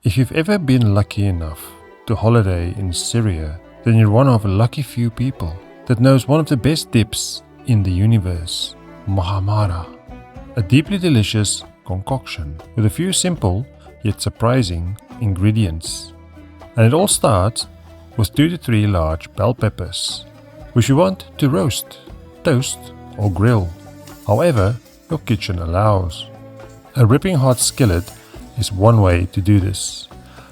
If you've ever been lucky enough to holiday in Syria, then you're one of a lucky few people that knows one of the best dips in the universe, Muhammara, a deeply delicious concoction with a few simple yet surprising ingredients. And it all starts with 2 to 3 large bell peppers, which you want to roast, toast or grill, however your kitchen allows. A ripping hot skillet is one way to do this,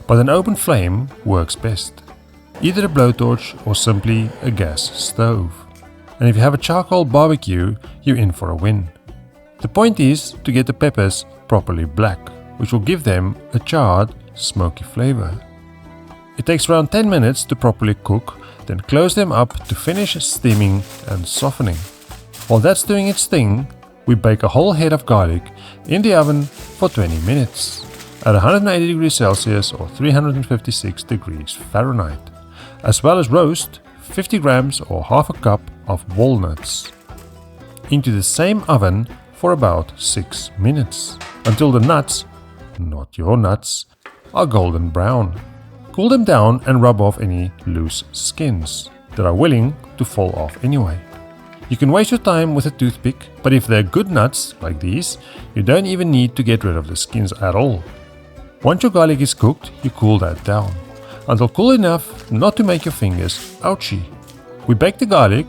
but an open flame works best. Either a blowtorch or simply a gas stove. And if you have a charcoal barbecue, you're in for a win. The point is to get the peppers properly black, which will give them a charred, smoky flavor. It takes around 10 minutes to properly cook, then close them up to finish steaming and softening. While that's doing its thing, we bake a whole head of garlic in the oven for 20 minutes at 180 degrees Celsius or 356 degrees Fahrenheit, as well as roast 50 grams or half a cup of walnuts into the same oven for about 6 minutes until the nuts, not your nuts, are golden brown. Cool them down and rub off any loose skins that are willing to fall off anyway. You can waste your time with a toothpick, but if they're good nuts like these, you don't even need to get rid of the skins at all. Once your garlic is cooked, you cool that down until cool enough not to make your fingers ouchy. We bake the garlic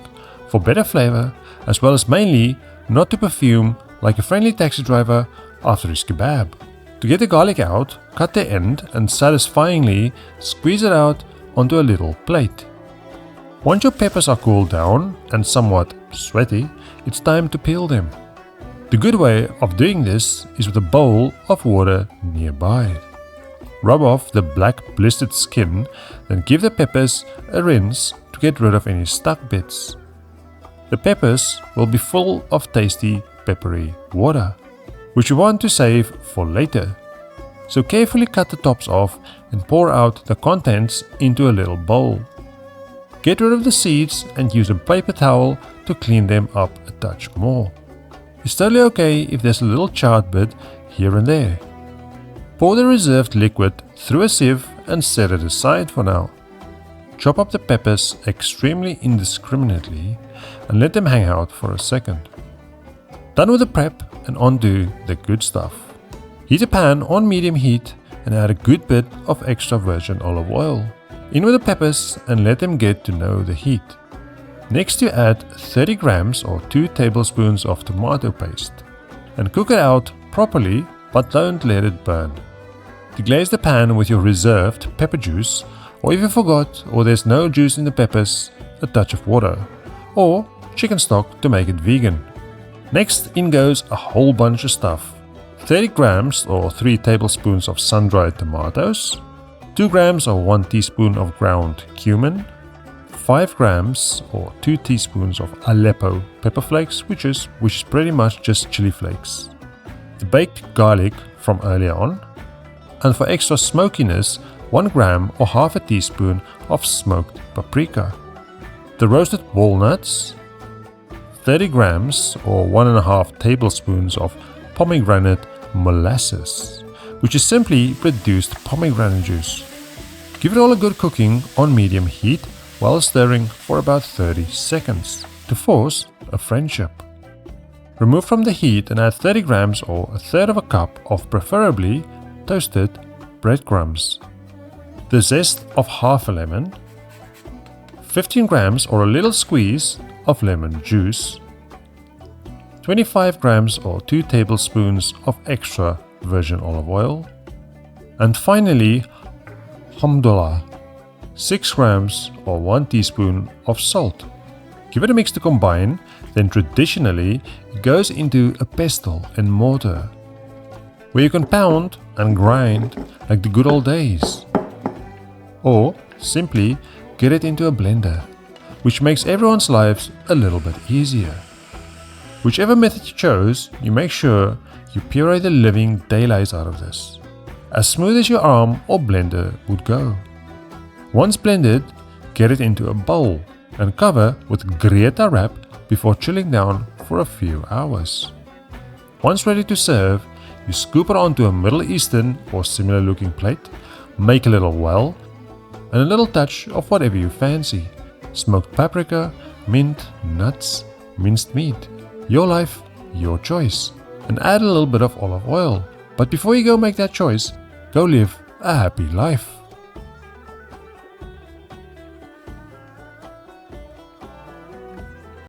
for better flavor, as well as mainly not to perfume like a friendly taxi driver after his kebab. To get the garlic out, cut the end and satisfyingly squeeze it out onto a little plate. Once your peppers are cooled down and somewhat sweaty, it's time to peel them. The good way of doing this is with a bowl of water nearby. Rub off the black blistered skin, then give the peppers a rinse to get rid of any stuck bits. The peppers will be full of tasty peppery water, which you want to save for later. So carefully cut the tops off and pour out the contents into a little bowl. Get rid of the seeds and use a paper towel to clean them up a touch more. It's totally okay if there's a little charred bit here and there. Pour the reserved liquid through a sieve and set it aside for now. Chop up the peppers extremely indiscriminately and let them hang out for a second. Done with the prep and onto the good stuff. Heat a pan on medium heat and add a good bit of extra virgin olive oil. In with the peppers and let them get to know the heat. Next you add 30 grams or 2 tablespoons of tomato paste and cook it out properly, but don't let it burn. Deglaze the pan with your reserved pepper juice, or if you forgot or there's no juice in the peppers, a touch of water or chicken stock to make it vegan. Next in goes a whole bunch of stuff. 30 grams or 3 tablespoons of sun-dried tomatoes, 2 grams or 1 teaspoon of ground cumin, 5 grams or 2 teaspoons of Aleppo pepper flakes, which is pretty much just chili flakes, the baked garlic from earlier on, and for extra smokiness 1 gram or half a teaspoon of smoked paprika, the roasted walnuts, 30 grams or 1.5 tablespoons of pomegranate molasses, which is simply reduced pomegranate juice. Give it all a good cooking on medium heat while stirring for about 30 seconds to force a friendship. Remove from the heat and add 30 grams or 1/3 of a cup of preferably toasted breadcrumbs, the zest of half a lemon, 15 grams or a little squeeze of lemon juice, 25 grams or 2 tablespoons of extra virgin olive oil, and finally, alhamdulillah, 6 grams or 1 teaspoon of salt. Give it a mix to combine, then traditionally it goes into a pestle and mortar, where you can pound and grind like the good old days. Or simply get it into a blender, which makes everyone's lives a little bit easier. Whichever method you chose, you make sure you puree the living daylights out of this, as smooth as your arm or blender would go. Once blended, get it into a bowl and cover with Greta wrap before chilling down for a few hours. Once ready to serve, you scoop it onto a Middle Eastern or similar looking plate Make a little well and a little touch of whatever you fancy. Smoked paprika, mint, nuts, minced meat. Your life, your choice. And add a little bit of olive oil. But before you go make that choice, go live a happy life.